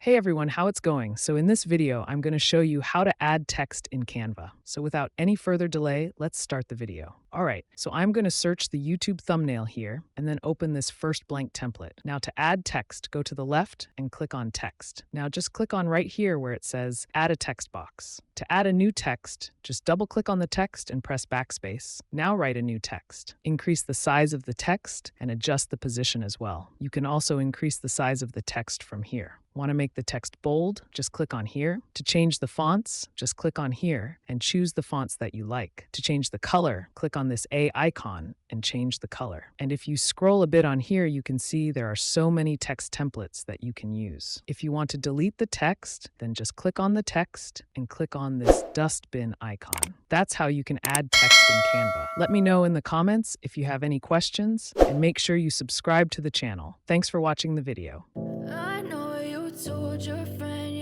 Hey everyone, how it's going? So in this video, I'm going to show you how to add text in Canva. So without any further delay, let's start the video. All right, so I'm going to search the YouTube thumbnail here and then open this first blank template. Now to add text, go to the left and click on text. Now just click on right here where it says add a text box. To add a new text, just double click on the text and press backspace. Now write a new text. Increase the size of the text and adjust the position as well. You can also increase the size of the text from here. Want to make the text bold? Just click on here. To change the fonts, just click on here and choose the fonts that you like. To change the color, click on this A icon and change the color. And if you scroll a bit on here, you can see there are so many text templates that you can use. If you want to delete the text, then just click on the text and click on this dustbin icon. That's how you can add text in Canva. Let me know in the comments if you have any questions and make sure you subscribe to the channel. Thanks for watching the video. I know you told your friend